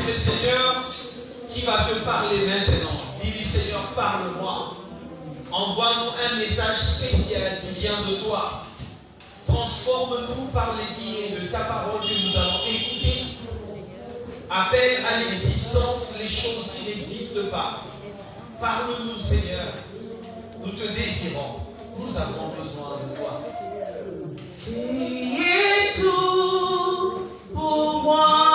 Voici le Seigneur qui va te parler maintenant. Dis-lui, Seigneur, parle-moi. Envoie-nous un message spécial qui vient de toi. Transforme-nous par les biais de ta parole que nous allons écouter. Appelle à l'existence les choses qui n'existent pas. Parle-nous, Seigneur. Nous te désirons. Nous avons besoin de toi. Tu es tout pour moi.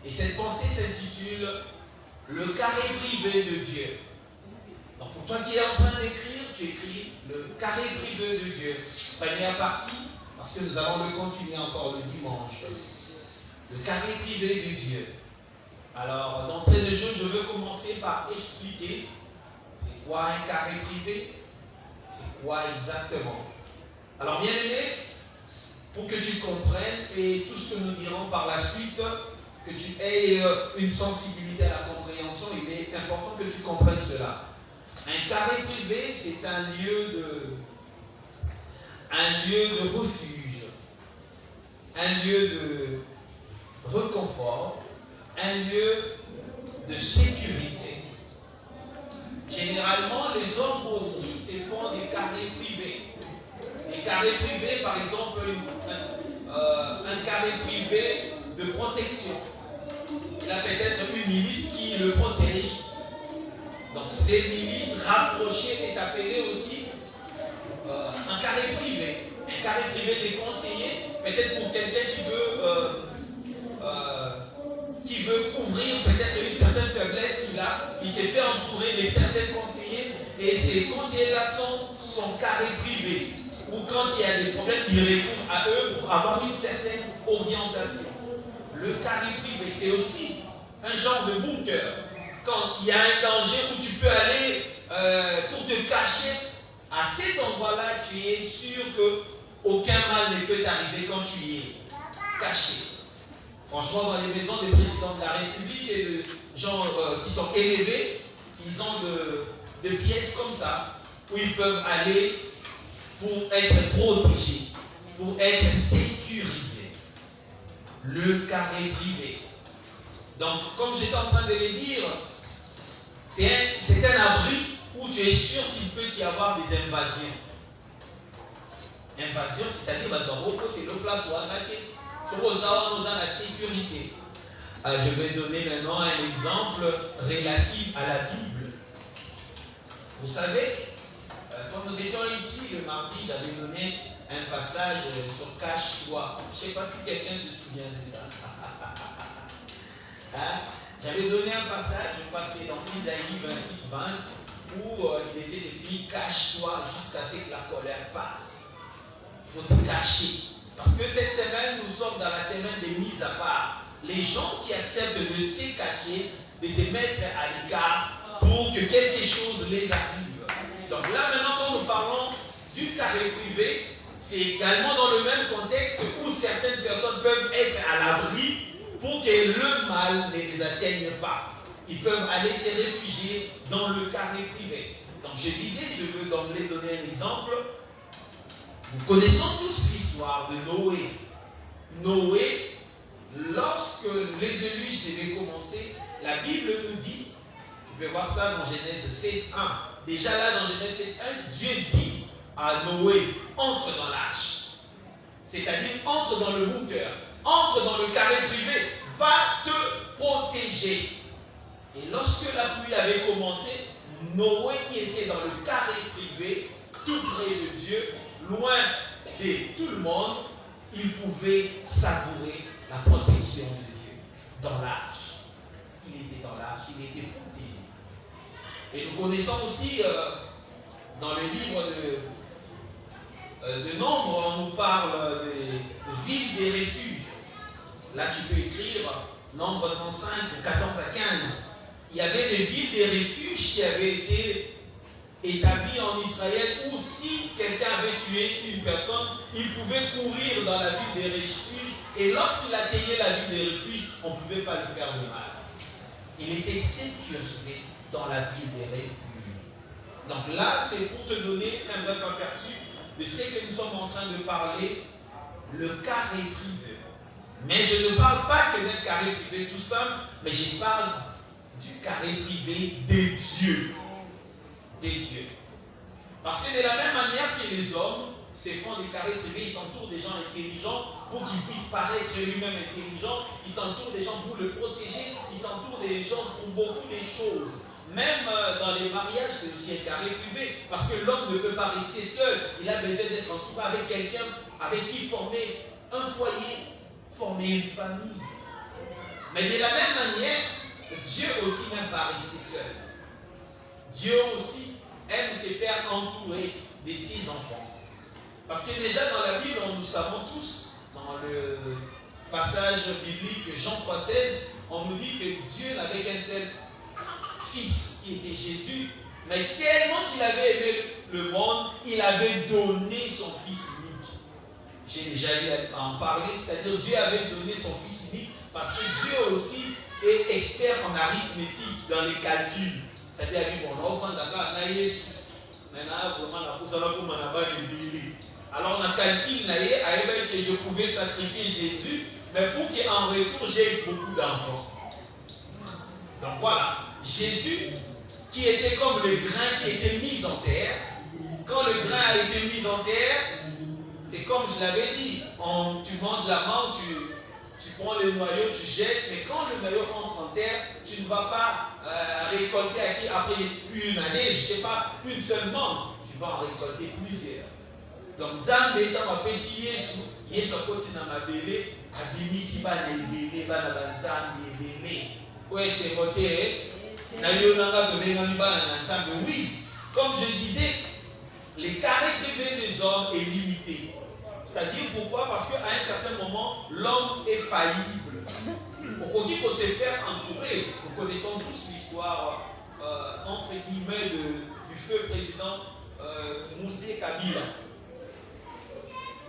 Et cette pensée s'intitule Le carré privé de Dieu. Donc pour toi qui es en train d'écrire, tu écris le carré privé de Dieu. Première partie, parce que nous allons le continuer encore le dimanche. Le carré privé de Dieu. Alors d'entrée de jeu, je veux commencer par expliquer c'est quoi un carré privé, c'est quoi exactement. Alors bien aimé, pour que tu comprennes et tout ce que nous dirons par la suite, que tu aies une sensibilité à la compréhension, il est important que tu comprennes cela. Un carré privé, c'est un lieu de refuge, un lieu de réconfort, un lieu de sécurité. Généralement, les hommes aussi se font des carrés privés. Les carrés privés, par exemple, un carré privé de protection. Il a peut-être une milice qui le protège. Donc, ces milices rapprochées est appelé aussi un carré privé. Un carré privé des conseillers, peut-être pour quelqu'un qui veut couvrir peut-être une certaine faiblesse qu'il a, qui s'est fait entourer de certains conseillers, et ces conseillers-là sont son carré privé. Ou quand il y a des problèmes, il recourt à eux pour avoir une certaine orientation. Le carré privé, c'est aussi un genre de bunker. Quand il y a un danger où tu peux aller pour te cacher, à cet endroit-là, tu es sûr qu'aucun mal ne peut t'arriver quand tu y es caché. Franchement, dans les maisons des présidents de la République et de gens qui sont élevés, ils ont de pièces comme ça où ils peuvent aller pour être protégés, pour être sécurisés. Le carré privé. Donc, comme j'étais en train de le dire, c'est un abri où tu es sûr qu'il peut y avoir des invasions. Invasion, c'est-à-dire dans vos côtés, le place ou attaqué. Nous avons la sécurité. Je vais donner maintenant un exemple relatif à la Bible. Vous savez, quand nous étions ici le mardi, j'avais donné un passage sur Cache-toi. Je ne sais pas si quelqu'un se souvient de ça. Hein? J'avais donné un passage, je crois que c'était dans Isaïe 26, 20, où il était défini cache-toi jusqu'à ce que la colère passe. Il faut te cacher. Parce que cette semaine, nous sommes dans la semaine des mises à part. Les gens qui acceptent de se cacher, de se mettre à l'écart pour que quelque chose les arrive. Donc là, maintenant, quand nous parlons du carré privé, c'est également dans le même contexte où certaines personnes peuvent être à l'abri pour que le mal ne les atteigne pas. Ils peuvent aller se réfugier dans le carré privé. Donc je disais, je veux d'emblée donner un exemple. Nous connaissons tous l'histoire de Noé. Noé, lorsque les déluges devaient commencer, la Bible nous dit, tu peux voir ça dans Genèse 16.1. Déjà là, dans Genèse 16.1, Dieu dit à Noé, entre dans l'arche. C'est-à-dire, entre dans le bunker, entre dans le carré privé, va te protéger. Et lorsque la pluie avait commencé, Noé qui était dans le carré privé, tout près de Dieu, loin de tout le monde, il pouvait savourer la protection de Dieu. Dans l'arche. Il était dans l'arche, il était protégé. Et nous connaissons aussi, dans le livre de Nombre, on nous parle de villes des refuges. Là, tu peux écrire Nombre 35, 14 à 15. Il y avait des villes des refuges qui avaient été établies en Israël où si quelqu'un avait tué une personne, il pouvait courir dans la ville des refuges et lorsqu'il atteignait la ville des refuges, on ne pouvait pas lui faire de mal. Il était sécurisé dans la ville des refuges. Donc là, c'est pour te donner un bref aperçu de ce que nous sommes en train de parler, le carré privé. Mais je ne parle pas que d'un carré privé tout simple, mais je parle du carré privé des dieux. Des dieux. Parce que de la même manière que les hommes se font des carrés privés, ils s'entourent des gens intelligents pour qu'ils puissent paraître lui-même intelligents, ils s'entourent des gens pour le protéger, ils s'entourent des gens pour beaucoup de choses. Même dans les mariages, c'est aussi un carré privé, parce que l'homme ne peut pas rester seul, il a besoin d'être entouré avec quelqu'un avec qui former un foyer, former une famille. Mais de la même manière, Dieu aussi n'aime pas rester seul. Dieu aussi aime se faire entourer de ses enfants. Parce que déjà dans la Bible, nous savons tous, dans le passage biblique Jean 3,16, on nous dit que Dieu n'avait qu'un seul fils qui était Jésus, mais tellement qu'il avait aimé le monde, il avait donné son fils unique. J'ai déjà eu à en parler, c'est-à-dire Dieu avait donné son fils unique parce que Dieu aussi est expert en arithmétique, dans les calculs. C'est-à-dire, bon, on va d'accord, alors on a calculé que je pouvais sacrifier Jésus, mais pour qu'en retour j'ai beaucoup d'enfants. Donc voilà, Jésus qui était comme le grain qui était mis en terre. Quand le grain a été mis en terre, c'est comme je l'avais dit, tu manges la menthe, tu prends le noyau, tu jettes, mais quand le noyau entre en terre, tu ne vas pas récolter après une année, je ne sais pas, une seule menthe, tu vas en récolter plusieurs. Donc, Nzambe étant apprécié Yesu, Yesu a continué à m'appeler, abimisi bana ebele, bana banzambe ebele. Ouais, c'est voté, oui, comme je disais, les carrés privés des hommes est limité. C'est-à-dire pourquoi? Parce qu'à un certain moment, l'homme est faillible. Pour qu'il faut se faire entourer, nous connaissons tous l'histoire, entre guillemets, du feu président Moussé Kabila.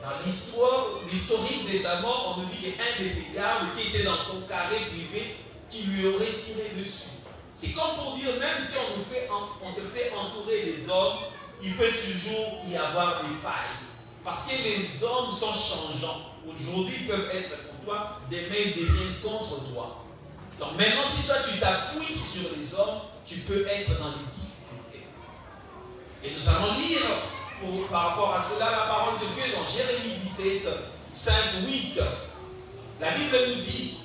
Dans l'historique de sa mort, on nous dit qu'un de ses gardes qui était dans son carré privé, qui lui aurait tiré dessus. C'est comme pour dire, même si on se fait entourer des hommes, il peut toujours y avoir des failles. Parce que les hommes sont changeants. Aujourd'hui, ils peuvent être pour toi, demain, ils deviennent contre toi. Donc maintenant, si toi, tu t'appuies sur les hommes, tu peux être dans les difficultés. Et nous allons lire, par rapport à cela, la parole de Dieu dans Jérémie 17, 5, 8. La Bible nous dit,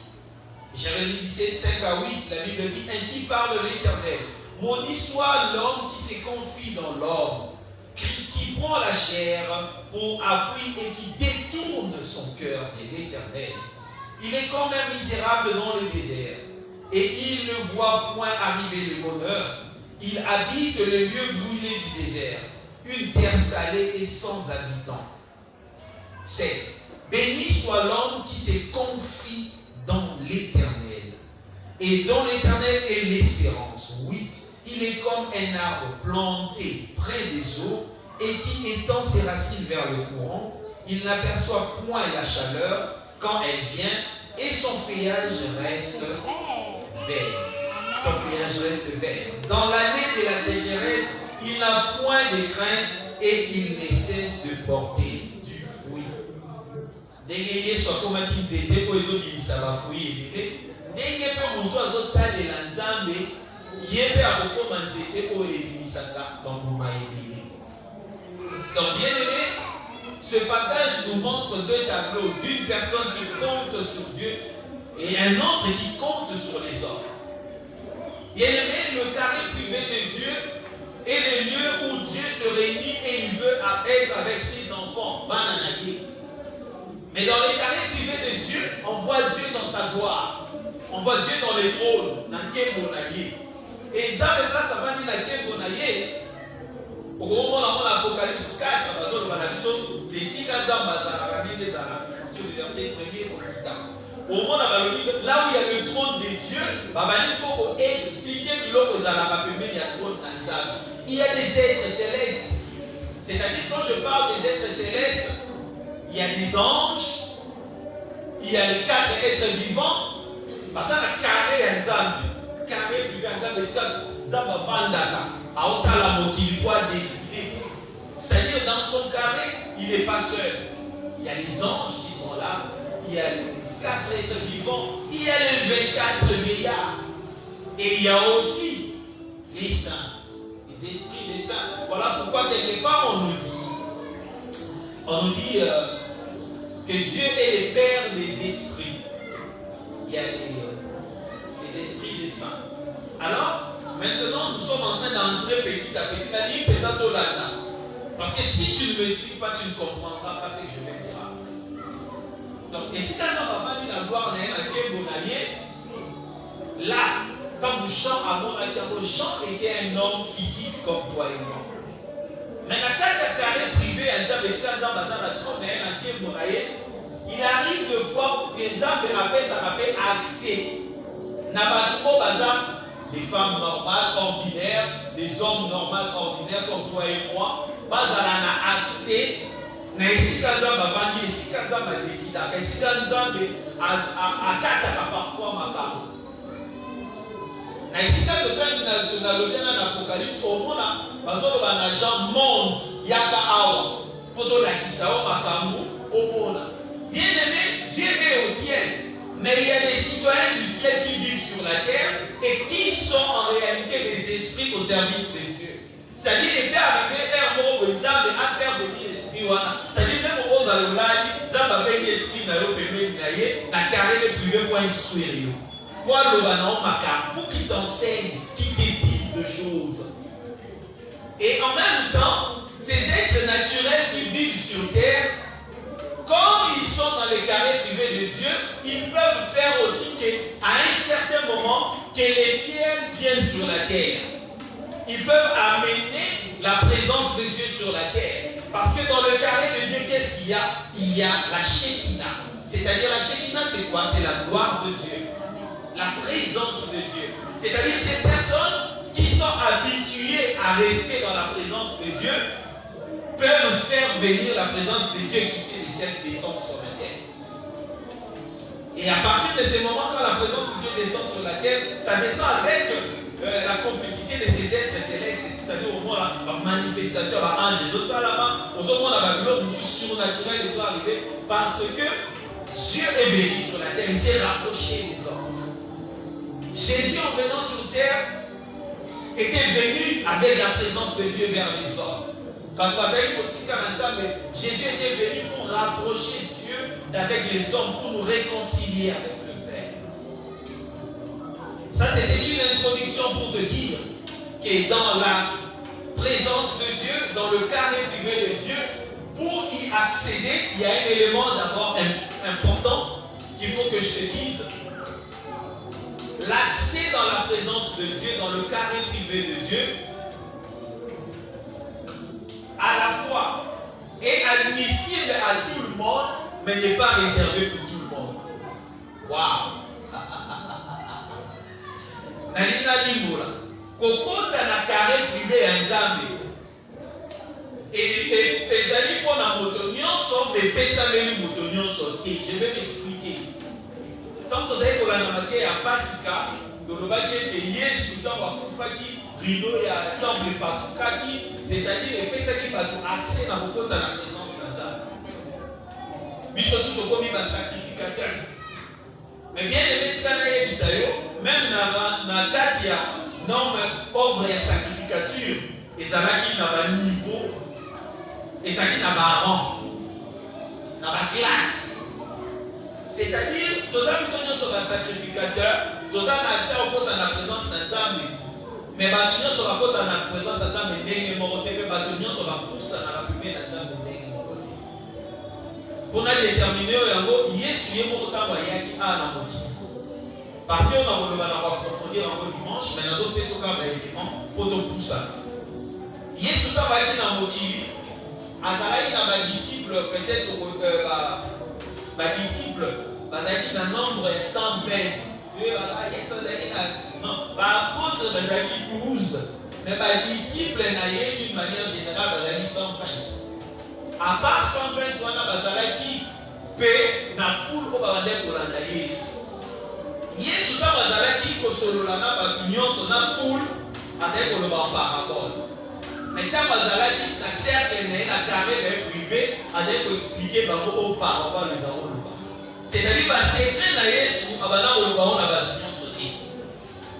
j'avais lu 17, 5 à 8, la Bible dit, ainsi parle l'Éternel. Maudit soit l'homme qui se confie dans l'homme, qui prend la chair pour appui et qui détourne son cœur de l'Éternel. Il est comme un misérable dans le désert, et il ne voit point arriver le bonheur. Il habite le lieu brûlé du désert, une terre salée et sans habitants. 7. Béni soit l'homme qui se confie dans l'Éternel, et dont l'Éternel est l'espérance. 8. Il est comme un arbre planté près des eaux, et qui étend ses racines vers le courant. Il n'aperçoit point la chaleur quand elle vient, et son feuillage reste vert. Son feuillage reste vert. Dans l'année de la sécheresse, il n'a point de crainte et il ne cesse de porter du fruit. Ndenge Yesu akomaki nzete oyo ezobimisa bafruit ebele, ndenge mpe moto azotalela Nzambe ye mpe akokoma nzete oyo ebimisaka bambuma ebele. Donc bien aimé, ce passage nous montre deux tableaux, d'une personne qui compte sur Dieu et un autre qui compte sur les hommes. Bien aimé, le carré privé de Dieu est le lieu où Dieu se réunit et il veut être avec ses enfants. Mais dans les carrés privés de Dieu, on voit Dieu dans sa gloire. On voit Dieu dans les trônes, dans Kembonaye. Et ça me place avant de la Kembonaye. Au moment où l'Apocalypse 4, les 6 verset 1er au au moment là où il y a le trône de Dieu, il faut expliquer il y a des êtres célestes. C'est-à-dire quand je parle des êtres célestes, il y a des anges, il y a les 4 êtres vivants, parce que la carré est un zambie. Carré privé un zambie, c'est zamba vandaka. À Otala Mokili doit décider. C'est-à-dire dans son carré, il n'est pas seul. Il y a les anges qui sont là, il y a les 4 êtres vivants, il y a les 24 vieillards. Et il y a aussi les saints, les esprits des saints. Voilà pourquoi quelque part on nous dit que Dieu est le Père des esprits. Il y a les esprits des saints. Alors, maintenant nous sommes en train d'entrer petit à petit. C'est-à-dire peut-être au lana. Parce que si tu ne me suis pas, tu ne comprendras pas ce que je vais dire. Donc, et si quand on va dire la gloire, on est un Kembonaye, là, quand vous chantez à mon avis, Jean était un homme physique comme toi et moi. Mais dans le carré privé, il arrive de fois que les hommes s'appellent accès. Des femmes normales, ordinaires, des hommes normaux, ordinaires comme toi et moi, pas à accès. Na esika nzambe avandi esika nzambe adesidaka esika nzambe akataka parfois makambo na esika tolobena na apocalypse omona bazoloba na Jean monde yaka awa mpo tolakisa o makambo omona. Bien aimé, Dieu est au ciel, mais il y a des citoyens du ciel qui vivent sur la terre et qui sont en réalité des esprits au service de Dieu. C'est-à-dire qu'il peut arriver un moment où ils ont à faire venir l'esprit. C'est-à-dire même aux alolali, ils ont avec l'esprit na carré privé pour instruire. Pour qu'ils t'enseignent, qu'ils te disent de choses. Et en même temps, ces êtres naturels qui vivent sur terre, quand ils sont dans les carrés privés de Dieu, ils peuvent faire aussi qu'à un certain moment, que les ciels viennent sur la terre. Ils peuvent amener la présence de Dieu sur la terre. Parce que dans le carré de Dieu, qu'est-ce qu'il y a? Il y a la Shekinah. C'est-à-dire la Shekinah, c'est quoi? C'est la gloire de Dieu. La présence de Dieu. C'est-à-dire ces personnes qui sont habituées à rester dans la présence de Dieu peuvent faire venir la présence de Dieu qui fait les ciels descendre sur la terre. Et à partir de ce moment, quand la présence de Dieu descend sur la terre, ça descend avec la complicité de ces êtres célestes, c'est-à-dire au moins la manifestation de l'ange. Tout ça là-bas, au moment où la Babylone surnaturelle est arrivée parce que Dieu est venu sur la terre, il s'est rapproché des hommes. Jésus, en venant sur terre, était venu avec la présence de Dieu vers les hommes. Jésus était venu pour rapprocher Dieu Dieu et avec les hommes pour nous réconcilier avec le Père. Ça, c'était une introduction pour te dire que dans la présence de Dieu, dans le carré privé de Dieu, pour y accéder, il y a un élément d'abord important qu'il faut que je te dise. L'accès dans la présence de Dieu, dans le carré privé de Dieu, à la fois est admissible à tout le monde, mais n'est pas réservé pour tout le monde. Waouh! Nalina Limbola, kokota na carré privé ya Nzambe. Et ezali pona moto nyonso, mais pesameli moto nyonso te. Je vais m'expliquer. Tant que vous avez kolanda mate ya Pasika, dolobaki ete Yesu ntango akufaki, rideau ya temple epasukaki, c'est-à-dire epesaki bato accès na kokota na présence na Nzambe. Biso tu tokomi ba sacrificateur. Mais bien aimé tika yebisa yo, même na kati ya norme ordre ya sacrificature, ezalaki na ba niveau, ezalaki na ba rang, na ba classe. C'est-à-dire, tous les gens sont sacrificateurs, tous les accès au côté de la présence de Nzambe, mais les gens sont à côté de la présence de Nzambe, mais les gens sont à poussa dans la première de Nzambe. Pour nous déterminer, Yesu est mort dans le yaki à la moitié. Partir on va approfondir encore dimanche, mais nous autres personnes comme élément pour te pousser. Yesu quand va être dans le moitié, Azaraï dans ma disciple peut-être disciple, bazaki na nombre 120. Non, apôtre bazaki 12. Mais disciple na yé d'une manière générale bazaki 120. À part 120 wana bazalaki pe na foule ko babande kolanda Yesu. Yesu ka bazalaki kosolola na bato nyonso na foule azali koloba en parabole. Mais quand bazalaki na cercle na carré privé azali ko expliquer bango au parabole les arômes. C'est-à-dire que secret na Yesu abana koloba ona bato nyonso te.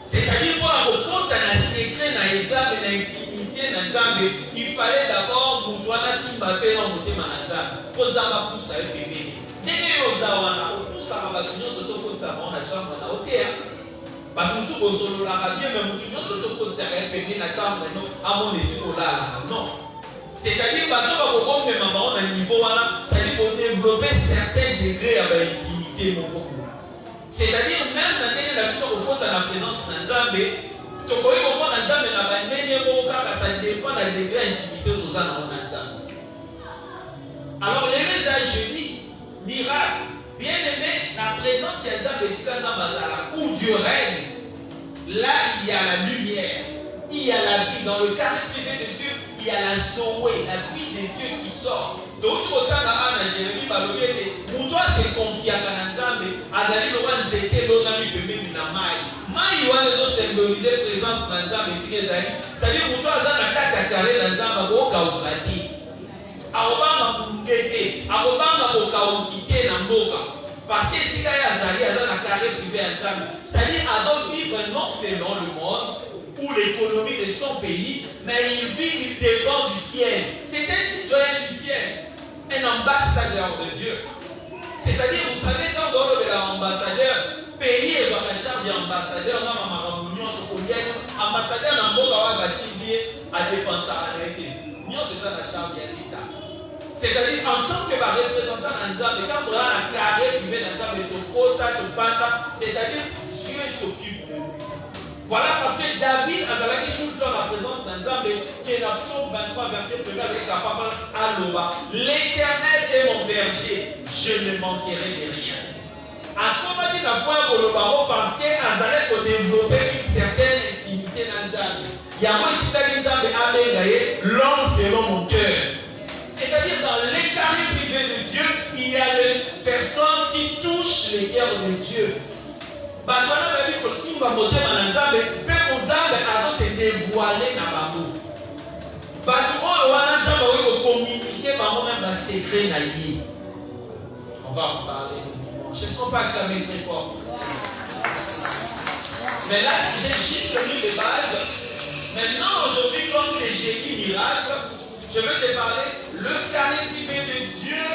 C'est-à-dire pour la kokota na secret na Nzambe na intimité na Nzambe, il fallait d'abord mutwana simba pe na motema na Nzambe. Pour Nzamba poussa e bébé. Ndenge yo zawana poussa bato nyonso to kota na chambre na hotel. Bato su bozolola bien mais mutu nyonso to kota e bébé na chambre no amone sikola. Non. C'est-à-dire bato ba ko kombe mama na niveau wana, c'est-à-dire pour développer certains degrés à intimité mon. C'est-à-dire même dans la mission au fond de la présence de Nzambe, tu peux comprendre Nzambe na ba ndenge moko kaka ça dépend de degré d'intimité aux ans na Nzambe. Alors les messages je dis miracle, bien aimé la présence de Nzambe c'est dans Bazala où Dieu règne. Là il y a la lumière, il y a la vie dans le carré privé de Dieu, il y a la Zoé, la vie de Dieu qui sort. Donc autant à Jérémie Balobi pour toi c'est confié à Nzambe azali le roi nzete lona mi pembeni na mai mai wana zo symboliser présence na Nzambe sike zali c'est-à-dire pour toi azana kati ya carré na Nzambe boka ukati akobanga kungete akobanga boka ukite na mboka parce que sika ya azali azana carré privé ya Nzambe c'est-à-dire azo vivre non selon le monde ou l'économie de son pays, mais il vit, il dépend du ciel. C'est un citoyen du ciel, un ambassadeur de Dieu. C'est-à-dire, vous savez, quand on est l'ambassadeur, pays est dans la charge d'ambassadeur, dans ma réunion, ambassadeur dans le monde, à dépenser à l'arrêter. Nous, c'est ça la charge de l'État. C'est-à-dire, en tant que représentant d'Anzambe, quand on a un carré privé d'Anzambe, c'est-à-dire, Dieu s'occupe de nous. Voilà parce que David a tout le temps la présence d'Nzambe qui est dans Psaume 23 verset 1 avec capable à l'Oba. L'Éternel est mon berger, je ne manquerai de rien. À comment dit la voix pour le barreau parce qu'Azalek a développé une certaine intimité dans Nzambe. Il y a un petit Nzambe amélioré, l'homme selon mon cœur. C'est-à-dire dans les carrés privés de Dieu, il y a des personnes qui touchent les cœurs de Dieu. Batona babi ko simba motema na Nzambe pe ko Nzambe azo se dévoiler na bango. Batu oyo wana Nzambe oyo communiquer bango même dans secret na ye. On va en parler dimanche. Je ne sont pas acclamés très fort. Mais là, j'ai juste mis les bases. Maintenant, aujourd'hui, comme c'est Jésus miracle, je veux te parler le carré privé de Dieu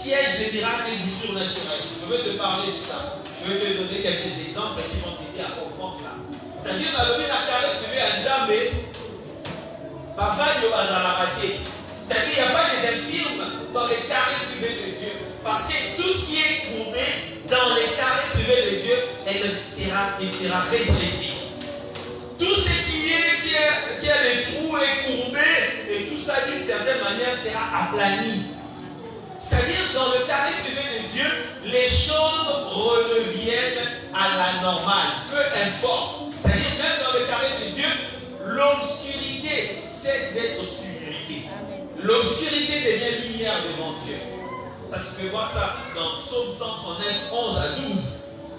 siège des miracles et du surnaturel. Je veux te parler de ça. Je vais te donner quelques exemples qui vont t'aider à comprendre ça. C'est-à-dire, dans le carré privé à Nzambé, papa ne va pas rater. C'est-à-dire, il n'y a pas des infirmes dans les carrés privés de Dieu. Parce que tout ce qui est courbé dans les carrés privés de Dieu, il sera rétréci. Tout ce qui a des trous et courbé, et tout ça d'une certaine manière sera aplani. C'est-à-dire, dans le carré privé de Dieu, les choses redeviennent à la normale, peu importe. C'est-à-dire, même dans le carré de Dieu, l'obscurité cesse d'être obscurité. L'obscurité devient lumière devant Dieu. Ça, tu peux voir ça dans Psaume 139, 11 à 12.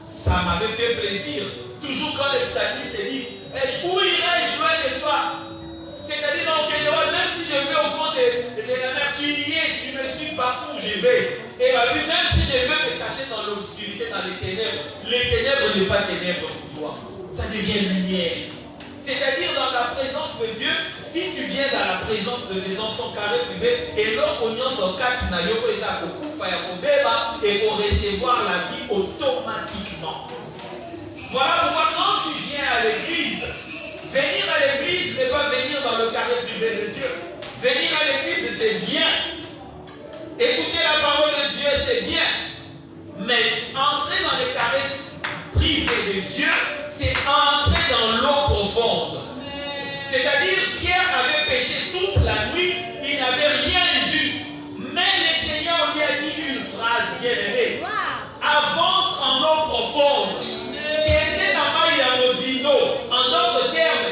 Ça m'avait fait plaisir. Toujours quand le psalmiste dit, où irai-je loin de toi? C'est-à-dire, dans aucun endroit, même si je vais au fond de la mer, tu y es, tu me suis partout où je vais. Et même si je veux me cacher dans l'obscurité, dans les ténèbres n'est pas ténèbres pour toi. Ça devient lumière. C'est-à-dire, dans la présence de Dieu, si tu viens dans la présence de Dieu, dans son carré privé, et l'ocognon son quatre naïko, et pour recevoir la vie automatiquement. Voilà pourquoi quand tu viens à l'église, venir à l'église n'est pas venir dans le carré privé de Dieu. Venir à l'église, c'est bien. Écouter la parole de Dieu, c'est bien. Mais entrer dans les carrés privés de Dieu, c'est entrer dans l'eau profonde. C'est-à-dire, Pierre avait péché toute la nuit, il n'avait rien vu. Mais le Seigneur lui a dit une phrase bien aimée. Avance en eau profonde. Qui était dans Maïamozino. En d'autres termes,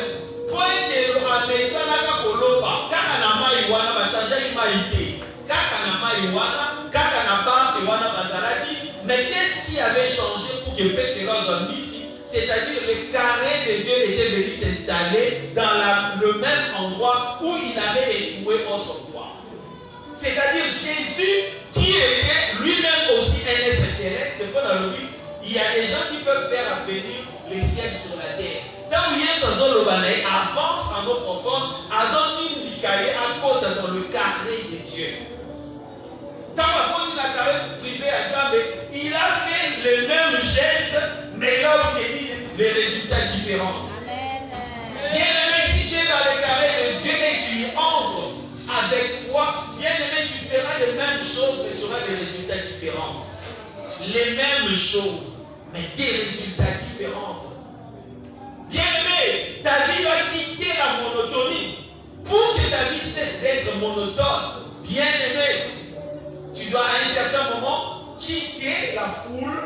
toi et Amesana Koloba, Kakanama Iwana, Bachaja Imaïté, Kakanama Iwana, Kakanaba Iwana Bazaraki. Mais qu'est-ce qui avait changé pour que Pétéros en ici? C'est-à-dire les carrés de Dieu étaient venus s'installer dans le même endroit où il avait échoué autrefois. C'est-à-dire Jésus qui était lui-même aussi un être céleste, c'est pas dans le livre. Il y a des gens qui peuvent faire advenir les ciels sur la terre. Tant que Yesu avance en eau profonde, à cause dans le carré de Dieu. Tant à cause de la carré privée à Zambé, il a fait les mêmes gestes, mais il a obtenu les résultats différents. Bien aimé, si tu es dans le carré de Dieu et tu y entres avec foi, bien aimé, tu feras les mêmes choses, mais tu auras des résultats différents. Les mêmes choses, mais des résultats différents. Bien aimé, ta vie va quitter la monotonie. Pour que ta vie cesse d'être monotone, bien aimé, tu dois à un certain moment quitter la foule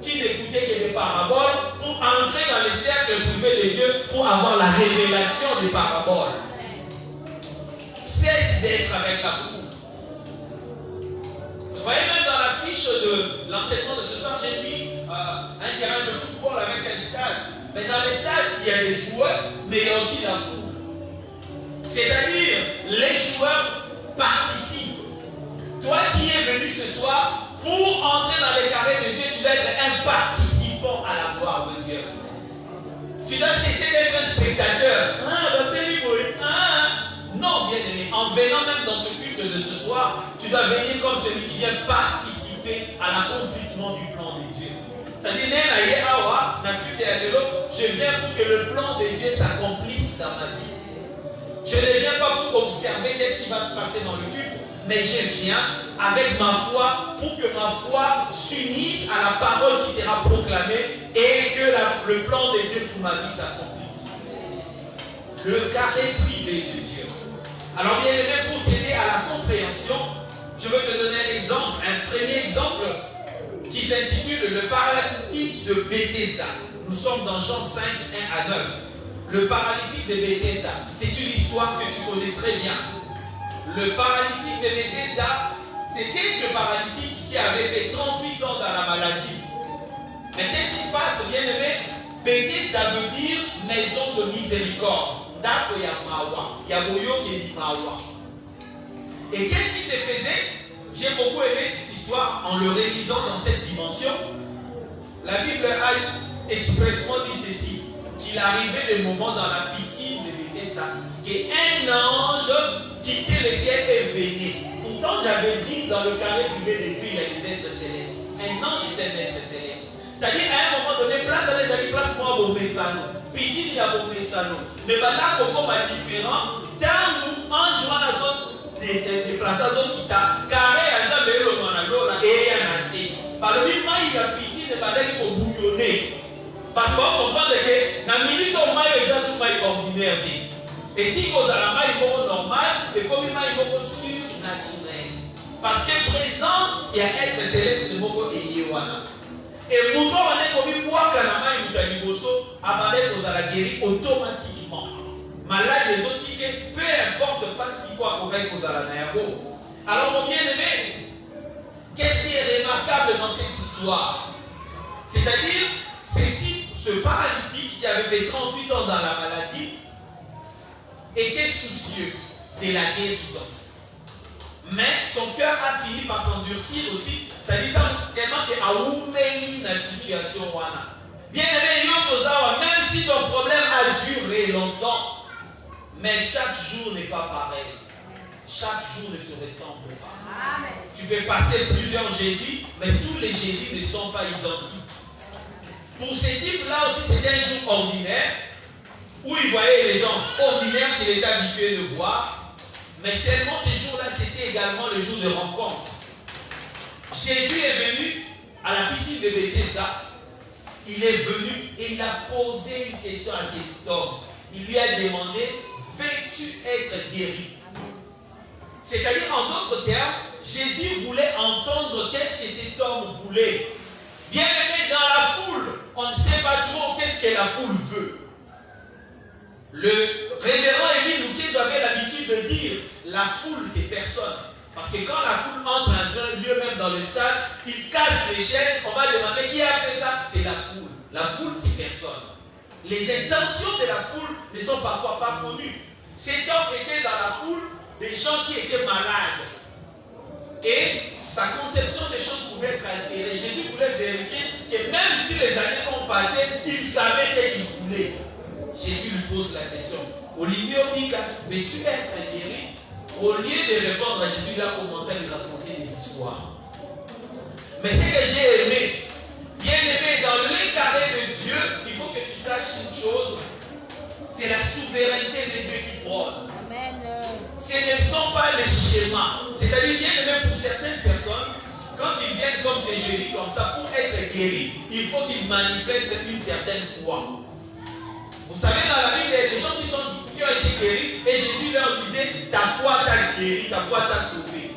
qui n'écoutait que des paraboles pour entrer dans les cercles privés de Dieu pour avoir la révélation des paraboles. Cesse d'être avec la foule. Vous voyez, même dans la fiche de l'enseignement de ce soir, j'ai mis un terrain de football avec un stade. Mais dans les stades, il y a des joueurs, mais il y a aussi la foule. C'est-à-dire, les joueurs participent. Toi qui es venu ce soir, pour entrer dans les carrés de Dieu, tu dois être un participant à la gloire de Dieu. Tu dois cesser d'être un spectateur. Non, bien aimé, en venant même dans ce culte de ce soir, tu dois venir comme celui qui vient participer à l'accomplissement du plan de Dieu. C'est-à-dire, je viens pour que le plan de Dieu s'accomplisse dans ma vie. Je ne viens pas pour observer qu'est-ce qui va se passer dans le culte, mais je viens avec ma foi pour que ma foi s'unisse à la parole qui sera proclamée et que le plan de Dieu pour ma vie s'accomplisse. Le carré privé de Dieu. Alors bien aimé, pour t'aider à la compréhension, je vais te donner un exemple, un premier exemple qui s'intitule le paralytique de Bethesda. Nous sommes dans Jean 5, 1 à 9. Le paralytique de Bethesda, c'est une histoire que tu connais très bien. Le paralytique de Bethesda, c'était ce paralytique qui avait fait 38 ans dans la maladie. Mais qu'est-ce qui se passe, bien aimé? Bethesda veut dire maison de miséricorde. Et qu'est-ce qui se faisait? J'ai beaucoup aimé cette histoire en le révisant dans cette dimension. La Bible a expressement dit ceci, qu'il arrivait des moments dans la piscine de Bethesda qu'un ange quittait le ciel et venait pour Pourtant, j'avais dit dans le carré privé de Dieu, il y a des êtres célestes. Un ange est un être céleste. C'est-à-dire, à un moment donné, place à les amis, place-moi au Messano. Piscine, il y a au Messano. Mais maintenant, comment est différent? Tant nous, ange, on a zone, des places à zone qui t'a carré, à la belle, on a l'eau, et il y a assez. Par le même temps, il y a piscine, et maintenant, il faut bouillonner. Parce qu'on comprend que, dans le minute, on m'a eu ça sous maille ordinaire. Et si vous avez la maille normale, et comme il m'a eu surnaturel. Parce que présent, c'est un être céleste de Moko et Yewana. Et pour toi, on est comme une boîte à la main, il y a des bossos, avant d'être aux guéri automatiquement. Malade des autres tickets, peu importe pas si quoi qu'on aille aux Alanayago. Alors, mon bien-aimé, qu'est-ce qui est remarquable dans cette histoire? C'est-à-dire, ce paralytique qui avait fait 38 ans dans la maladie, était soucieux de la guérison. Mais son cœur a fini par s'endurcir aussi. Ça dit tellement qu'il a ouvert la situation. Bien aimé, même si ton problème a duré longtemps, mais chaque jour n'est pas pareil. Chaque jour ne se ressemble pas. Amen. Tu peux passer plusieurs jeudis, mais tous les jeudis ne sont pas identiques. Pour ces types-là aussi, c'était un jour ordinaire, où il voyait les gens ordinaires qu'il était habitué de voir, mais seulement ce jour-là, c'était également le jour de rencontre. Jésus est venu à la piscine de Bethesda, il est venu et il a posé une question à cet homme. Il lui a demandé, veux-tu être guéri? C'est-à-dire, en d'autres termes, Jésus voulait entendre qu'est-ce que cet homme voulait. Bien aimé, dans la foule, on ne sait pas trop qu'est-ce que la foule veut. Le révérend Émile Louquet avait l'habitude de dire la foule, c'est personne. Parce que quand la foule entre dans un lieu, même dans le stade, il casse les chaises, on va demander qui a fait ça. C'est la foule. La foule, c'est personne. Les intentions de la foule ne sont parfois pas connues. Cet homme était dans la foule des gens qui étaient malades. Et sa conception des choses pouvait être altérée. Jésus voulait vérifier que même si les années ont passé, il savait ce qu'il voulait. Jésus lui pose la question. Olivier Omika, veux-tu être guéri? Au lieu de répondre à Jésus, il a commencé à lui raconter des histoires. Mais ce que j'ai aimé, bien aimé, dans les carrés de Dieu, il faut que tu saches une chose. C'est la souveraineté de Dieu qui prône. Amen. Ce ne sont pas les schémas. C'est-à-dire, bien aimé, pour certaines personnes, quand ils viennent comme ces jeudis, comme ça, pour être guéris, il faut qu'ils manifestent une certaine foi. Vous savez, dans la Bible, il y a des gens qui ont été guéris et Jésus leur disait, ta foi t'a guéri, ta foi t'a sauvé.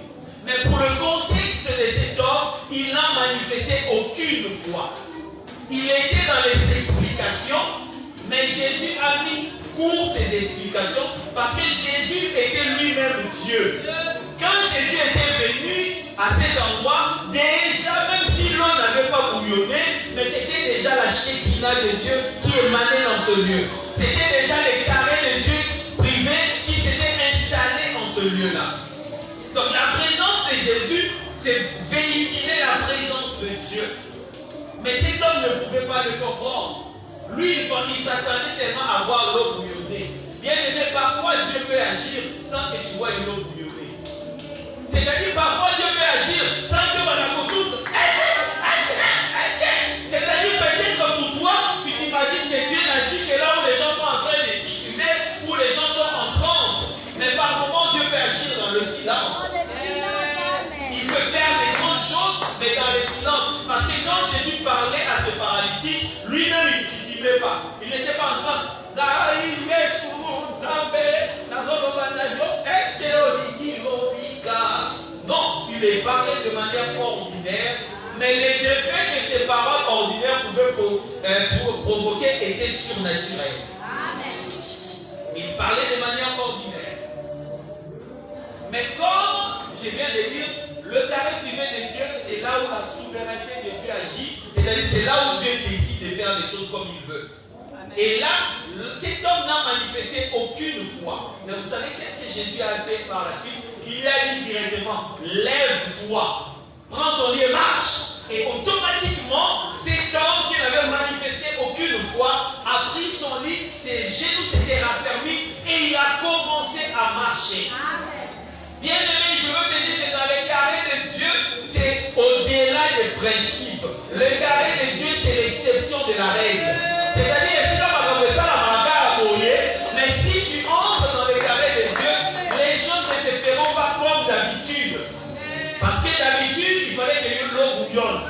Mais pour le contexte de cet homme, il n'a manifesté aucune foi. Il était dans les explications, mais Jésus a mis court ses explications parce que Jésus était lui-même Dieu. Quand Jésus était venu à cet endroit, déjà, même si l'eau n'avait pas bouillonné, mais c'était déjà la Shekinah de Dieu qui émanait dans ce lieu. C'était déjà les carrés de Dieu privés qui s'étaient installés dans ce lieu-là. Donc la présence de Jésus, c'est véhiculer la présence de Dieu. Mais cet homme ne pouvait pas le comprendre. Lui, il s'attendait seulement à voir l'eau bouillonner. Bien aimé, parfois Dieu peut agir sans que tu vois une eau bouillonner. C'est-à-dire, parfois Dieu peut agir sans que on toute. C'est-à-dire, peut-être que pour toi, tu t'imagines que Dieu n'agit que là où les gens sont en train de discuter, où les gens sont en transe. Mais par moments, Dieu peut agir dans le silence. Il peut faire des grandes choses, mais dans le silence. Parce que quand Jésus parlait à ce paralytique, lui-même, il ne titillait pas. Il n'était pas en train. Non, il est parlé de manière ordinaire, mais les effets que ces paroles ordinaires pouvaient provoquer étaient surnaturels. Il parlait de manière ordinaire. Mais comme je viens de dire, le carré privé de Dieu, c'est là où la souveraineté de Dieu agit, c'est-à-dire c'est là où Dieu décide de faire les choses comme il veut. Et là, cet homme n'a manifesté aucune foi. Mais vous savez qu'est-ce que Jésus a fait par la suite? Il a dit directement, lève-toi, prends ton lit et marche. Et automatiquement, cet homme qui n'avait manifesté aucune foi a pris son lit, ses genoux s'étaient raffermis et il a commencé à marcher. Bien aimé, je veux te dire que l'exception de la règle. C'est-à-dire, c'est comme ça la mais si tu entres dans les carrés de Dieu, les choses ne se feront pas comme d'habitude. Parce que d'habitude, il fallait que l'eau bouillonne.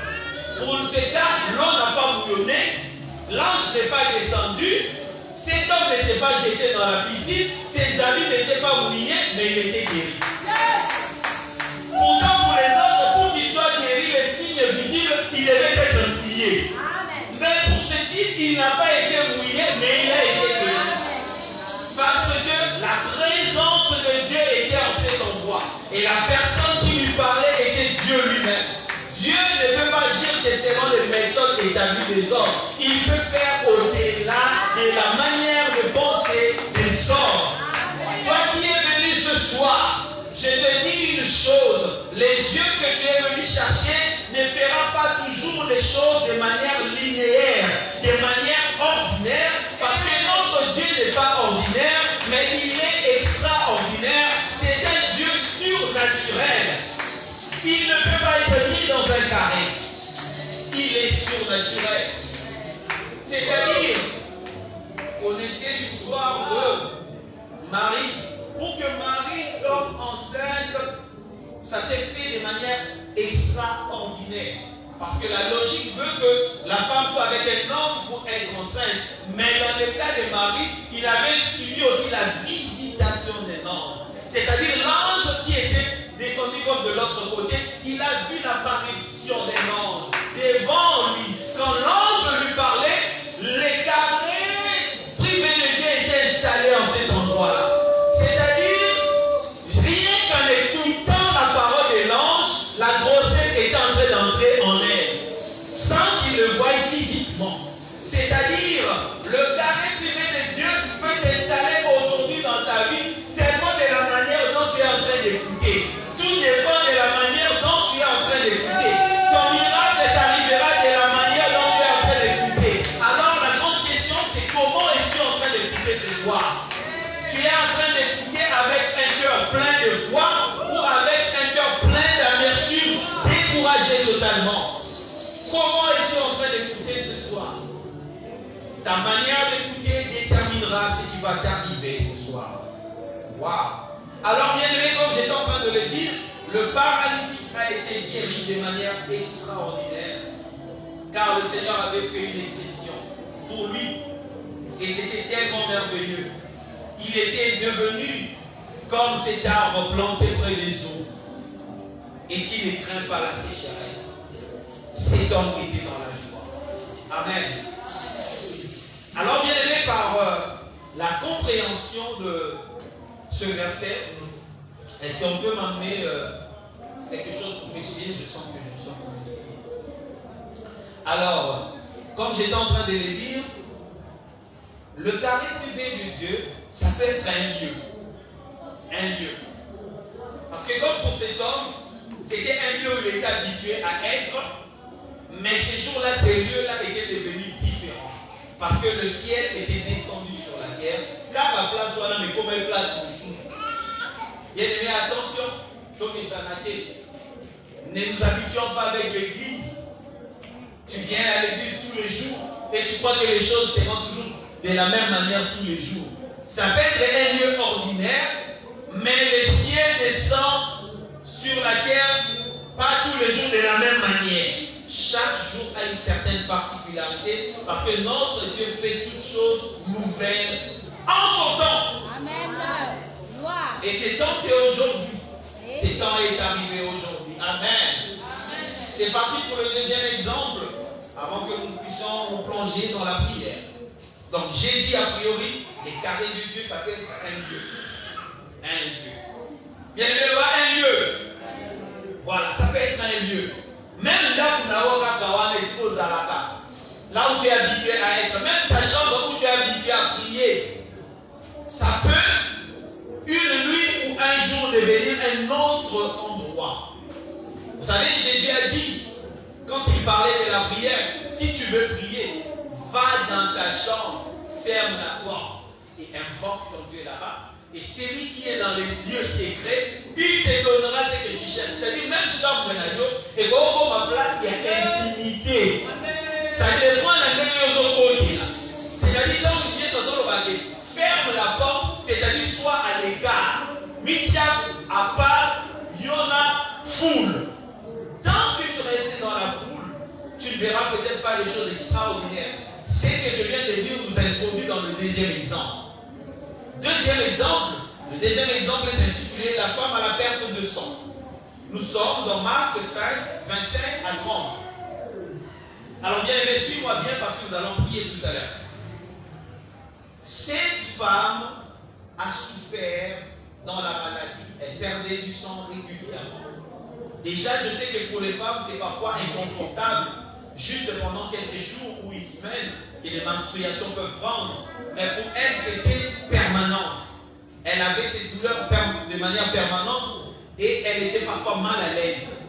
Pour ce cas, l'eau n'a pas bouillonné, l'ange n'est pas descendu, cet homme n'était pas jeté dans la piscine, ses habits n'étaient pas mouillés, mais il était guéri. Pourtant, pour les autres, pour qu'il soit guéri, les signes visibles, il devait être mouillé. Mais pour ce type, il n'a pas été mouillé, mais il a été guéri. Parce que la présence de Dieu était en cet endroit. Et la personne qui lui parlait était Dieu lui-même. Dieu ne peut pas agir que selon les méthodes établies des hommes. Il peut faire au-delà de la manière de penser des hommes. Toi qui es venu ce soir, je te dis une chose. Les dieux que tu es venu chercher ne fera pas toujours les choses de manière linéaire, de manière ordinaire, parce que notre Dieu n'est pas ordinaire, mais il est extraordinaire. C'est un Dieu surnaturel. Il ne peut pas être mis dans un carré. Il est surnaturel. C'est-à-dire, connaissez l'histoire de Marie. Pour que Marie tombe enceinte, ça s'est fait de manière extraordinaire. Parce que la logique veut que la femme soit avec un homme pour être enceinte. Mais dans le cas de Marie, il avait suivi aussi la visitation d'un ange. C'est-à-dire l'ange qui était descendu comme de l'autre côté, il a vu l'apparition d'un ange devant lui. Quand l'ange lui parlait, les carrés privés de Dieu étaient installés en cet endroit-là. C'est-à-dire, rien qu'en écoutant la parole de l'ange, la grossesse était en train d'entrer en elle, sans qu'il le voie physiquement. C'est-à-dire, le carré privé de Dieu peut s'installer aujourd'hui dans ta vie seulement de la manière dont tu es en train d'écouter. Tout dépend de la manière dont tu es en train d'écouter. Ton miracle t'arrivera de la manière dont tu es en train d'écouter. Alors la grande question, c'est comment es-tu en train d'écouter ce soir? Tu es en train d'écouter avec un cœur plein de foi ou avec un cœur plein d'amertume, découragé totalement? Comment es-tu en train d'écouter ce soir? Ta manière d'écouter déterminera ce qui va t'arriver ce soir. Waouh! Alors, bien aimé, comme j'étais en train de le dire, le paralytique a été guéri de manière extraordinaire, car le Seigneur avait fait une exception pour lui, et c'était tellement merveilleux. Il était devenu comme cet arbre planté près des eaux, et qui ne craint pas la sécheresse. Cet homme était dans la joie. Amen. Alors, bien aimé, par la compréhension de ce verset, est-ce qu'on peut m'amener quelque chose pour m'essuyer? Je sens que je sens pour m'essuyer. Alors, comme j'étais en train de le dire, le carré privé de Dieu, ça peut être un lieu. Un lieu. Parce que comme pour cet homme, c'était un lieu où il était habitué à être, mais ces jours-là, ces lieux-là étaient devenus différents. Parce que le ciel était descendu sur la terre, car la place soit là, mais comme une place où il souffle. Bien aimé, attention, comme les sanatés, ne nous habituons pas avec l'église. Tu viens à l'église tous les jours et tu crois que les choses seront toujours de la même manière tous les jours. Ça peut être un lieu ordinaire, mais le ciel descend sur la terre pas tous les jours de la même manière. Chaque jour a une certaine particularité parce que notre Dieu fait toutes choses nouvelles en son temps. Amen. Et ce temps, c'est aujourd'hui. Ce temps est arrivé aujourd'hui. Amen. C'est parti pour le deuxième exemple avant que nous puissions nous plonger dans la prière. Donc j'ai dit a priori, les carrés de Dieu, ça peut être un lieu. Un lieu. Bien aimé, un lieu. Voilà, ça peut être un lieu. Même là où tu es habitué à être, même ta chambre où tu es habitué à prier, ça peut une nuit ou un jour devenir un autre endroit. Vous savez, Jésus a dit, quand il parlait de la prière, si tu veux prier, va dans ta chambre, ferme la porte et invoque ton Dieu là-bas. Et celui qui est dans les lieux secrets, il te donnera ce que tu cherches. C'est-à-dire, même chambre de et ma place, il y a intimité. Ça dépend de la. C'est-à-dire, donc, ferme la porte, c'est-à-dire, sois à l'écart. Mitia, à part, Yona, foule. Tant que tu restes dans la foule, tu ne verras peut-être pas les choses extraordinaires. Ce que je viens de dire nous introduit dans le deuxième exemple. Le deuxième exemple est intitulé La femme à la perte de sang. Nous sommes dans Marc 5, 25 à 30. Alors bien aimé, suis-moi bien parce que nous allons prier tout à l'heure. Cette femme a souffert dans la maladie. Elle perdait du sang régulièrement. Déjà, je sais que pour les femmes, c'est parfois inconfortable, juste pendant quelques jours ou une semaine, que les menstruations peuvent prendre. Mais pour elle, c'était permanente. Elle avait ces douleurs de manière permanente et elle était parfois mal à l'aise.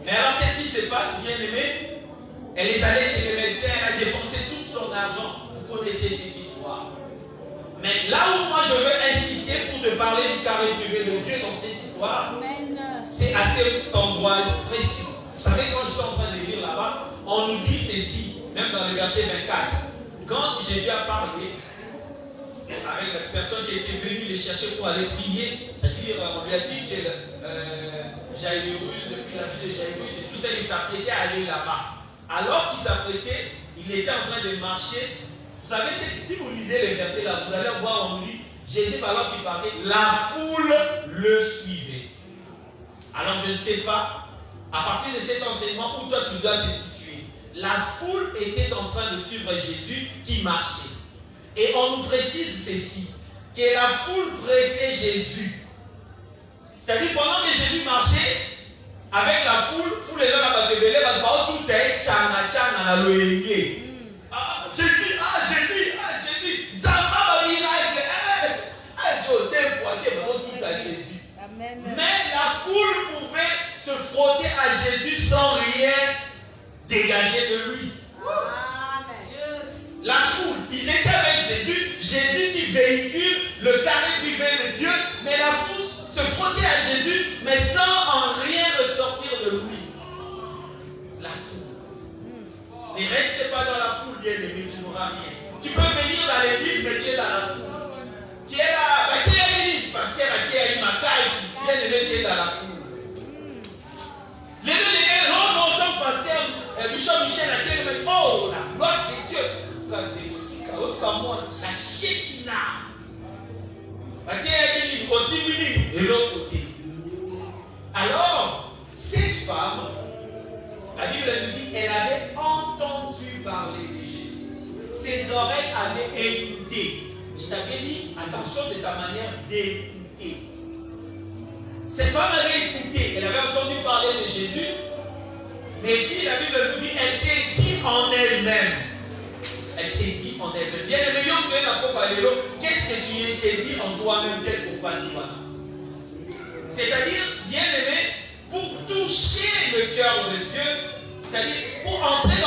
Mais alors, qu'est-ce qui se passe, bien aimé? Elle est allée chez le médecin, elle a dépensé tout son argent. Vous connaissez cette histoire. Mais là où moi je veux insister pour te parler du carré privé de Dieu dans cette histoire, c'est à cet endroit précis. Vous savez, quand je suis en train de lire là-bas, on nous dit ceci, même dans le verset 24. Quand Jésus a parlé avec la personne qui était venue les chercher pour aller prier, c'est-à-dire, on lui a dit que Jairus, le fils de Jairus, et tout ça, il s'apprêtait à aller là-bas. Alors qu'il s'apprêtait, il était en train de marcher. Vous savez, si vous lisez les versets là, vous allez voir, on nous dit, Jésus, alors qu'il parlait, la foule le suivait. Alors je ne sais pas, à partir de cet enseignement où toi tu dois te situer, la foule était en train de suivre Jésus qui marchait. Et on nous précise ceci, que la foule pressait Jésus. C'est-à-dire pendant que Jésus marchait, avec la foule les gens là-bas, tout est chana na loenge. Jésus, Zamba miracle. Mais la foule pouvait se frotter à Jésus sans rien dégager de lui. La foule, ils étaient avec Jésus, Jésus qui véhicule le carré privé de Dieu, mais la foule se frottait à Jésus, mais sans en rien ressortir de lui. La foule. Ne reste pas dans la foule, bien aimé, tu n'auras rien. Tu peux venir dans l'église, mais tu es dans la foule. Tu es là, parce qu'il y a ma caisse, bien aimé, tu es dans la foule. Les deux, longtemps, pasteur, Bishop Michel a dit, oh, la gloire de Dieu. La Shekinah. Aussi de l'autre côté. Alors, cette femme, la Bible nous dit, elle avait entendu parler de Jésus. Ses oreilles avaient écouté. Je t'avais dit, attention de ta manière d'écouter. Cette femme avait écouté, elle avait entendu parler de Jésus. Mais puis la Bible nous dit, elle s'est dit en elle-même. Elle s'est dit en elle-même. Bien aimé, qu'est-ce que tu t'es dit en toi-même tel pour Fanima? C'est-à-dire, bien aimé, pour toucher le cœur de Dieu, c'est-à-dire pour entrer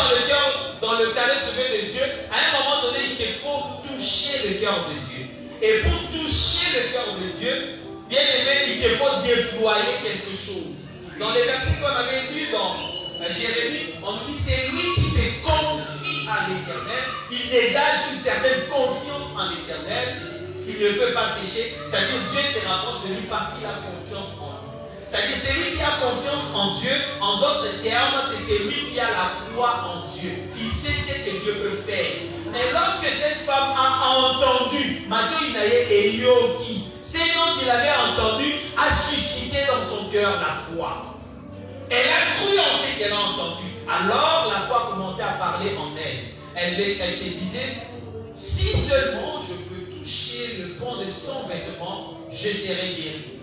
dans le carré privé de Dieu, à un moment donné, il te faut toucher le cœur de Dieu. Et pour toucher le cœur de Dieu, bien aimé, il te faut déployer quelque chose. Dans les versets qu'on avait lus dans Jérémie, on nous dit c'est lui qui se confie à l'Éternel, il dégage une certaine confiance en l'Éternel, il ne peut pas sécher, c'est-à-dire Dieu se rapproche de lui parce qu'il a confiance en lui. C'est-à-dire celui qui a confiance en Dieu, en d'autres termes, c'est celui qui a la foi en Dieu. Il sait ce que Dieu peut faire. Mais lorsque cette femme a entendu, Mathieu Inaye et Yoki, ce dont il avait entendu a suscité dans son cœur la foi. Elle a cru en ce qu'elle a entendu. Alors la foi a commencé à parler en elle. Elle se disait, si seulement je peux toucher le pan de son vêtement, je serai guéri.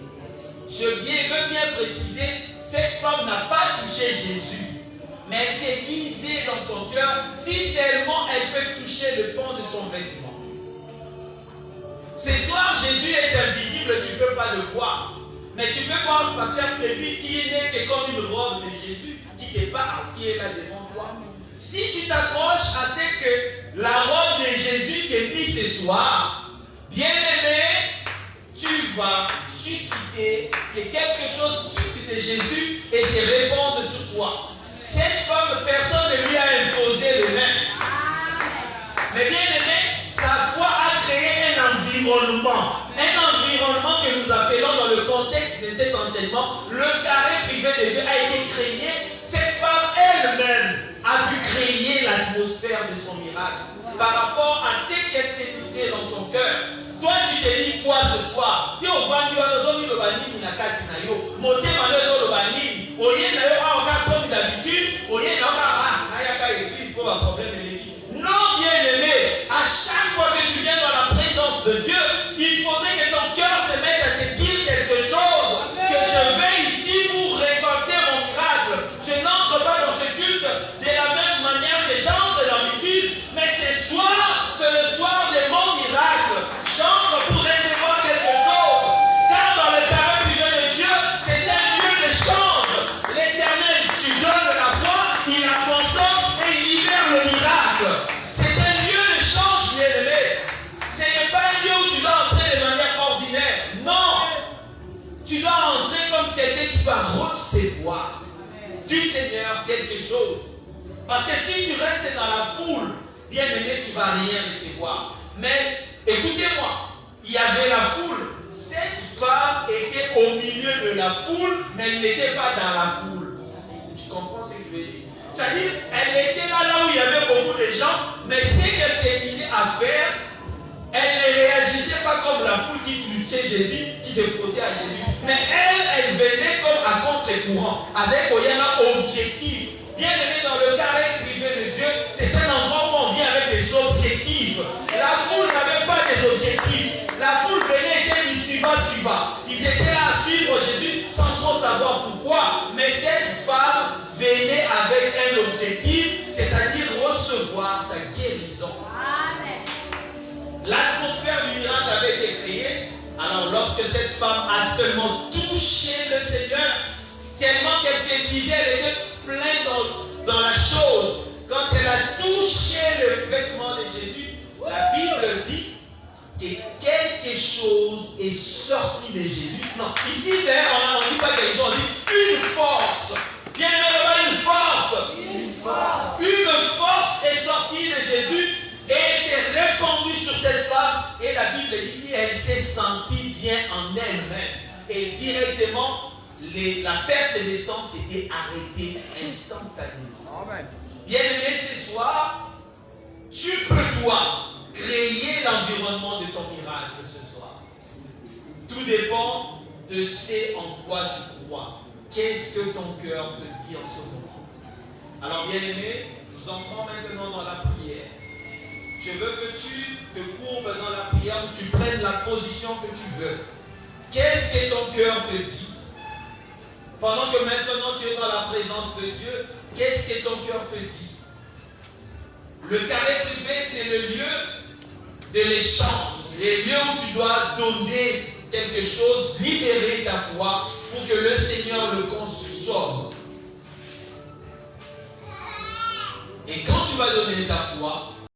Je veux bien préciser, cette femme n'a pas touché Jésus, mais elle s'est disait dans son cœur, si seulement elle peut toucher le pan de son vêtement. Ce soir, Jésus est invisible, tu ne peux pas le voir. Mais tu peux voir le pasteur prévu qui n'est que comme une robe de Jésus qui n'est pas à pied là devant toi. Si tu t'accroches à ce que la robe de Jésus te dit ce soir, bien aimé, tu vas susciter que quelque chose quitte de Jésus et se répande sur toi. Cette femme, personne ne lui a imposé les mains. Mais bien aimé, sa foi a créé un environnement. Un environnement que nous appelons dans le contexte de cet enseignement, le carré privé de Dieu a été créé. Cette femme elle-même a pu créer l'atmosphère de son miracle par rapport à ce qu'elle s'est décidé dans son cœur. Toi, tu te dis quoi ce soir? Tu au bandio, le banini na kati na yo. Moté malheur le banini. Oye na yo a encore comme d'habitude. Oye na a nayaka église pour un problème de l'église. Non, bien aimé, à chaque fois que tu viens dans la présence de Dieu, il faudrait que ton cœur se mette à te dire quelque chose. Que je vais ici pour récolter mon miracle. Je n'entre pas dans ce culte de la même manière que j'entre d'habitude, mais ce soir, c'est le soir de mon miracle. J'entre pour recevoir quelque chose. Car dans le carré privé de Dieu, c'est un lieu d'échange. L'Éternel, tu donnes la foi, il la consomme et il libère le miracle. C'est un lieu d'échange, bien aimé. Ce n'est pas un lieu où tu dois entrer de manière ordinaire. Non. Tu dois entrer comme quelqu'un qui va recevoir du Seigneur quelque chose. Parce que si tu restes dans la foule, bien aimé, tu ne vas rien recevoir. Mais écoutez-moi, il y avait la foule. Cette femme était au milieu de la foule, mais elle n'était pas dans la foule. Tu comprends ce que je veux dire? C'est-à-dire, elle était là où il y avait beaucoup de gens, mais ce qu'elle s'est disait à faire, elle ne réagissait pas comme la foule qui luchait Jésus, qui se frottait à Jésus. Mais elle venait comme à contre-courant, avec un objectif. Bien aimé, dans le carré privé de Dieu, c'est un endroit où on vient avec des objectifs. La foule n'avait pas des objectifs. La foule venait et était dit suivant. Ils étaient là à suivre Jésus sans trop savoir pourquoi. Mais cette femme venait avec un objectif, c'est-à-dire recevoir sa guérison. L'atmosphère du miracle avait été créée. Alors lorsque cette femme a seulement touché le Seigneur, tellement qu'elle se disait, elle était pleine dans la chose. Quand elle a touché le vêtement de Jésus, la Bible dit que quelque chose est sorti de Jésus. Non, ici d'ailleurs, on ne dit pas quelque chose, on dit une force. Bien évidemment, une force. Une force est sortie de Jésus et était répandue sur cette femme. Et la Bible dit qu'elle s'est sentie bien en elle-même. Et directement, la perte de sang s'était arrêtée instantanément. Amen. Bien aimé, ce soir, tu peux toi créer l'environnement de ton miracle ce soir. Tout dépend de ce en quoi tu crois. Qu'est-ce que ton cœur te dit en ce moment? Alors bien aimé, nous entrons maintenant dans la prière. Je veux que tu te courbes dans la prière, où tu prennes la position que tu veux. Qu'est-ce que ton cœur te dit? Pendant que maintenant tu es dans la présence de Dieu, qu'est-ce que ton cœur te dit? Le carré privé, c'est le lieu de l'échange, le lieu où tu dois donner quelque chose, libérer ta foi pour que le Seigneur le consomme. Et quand tu vas donner ta foi,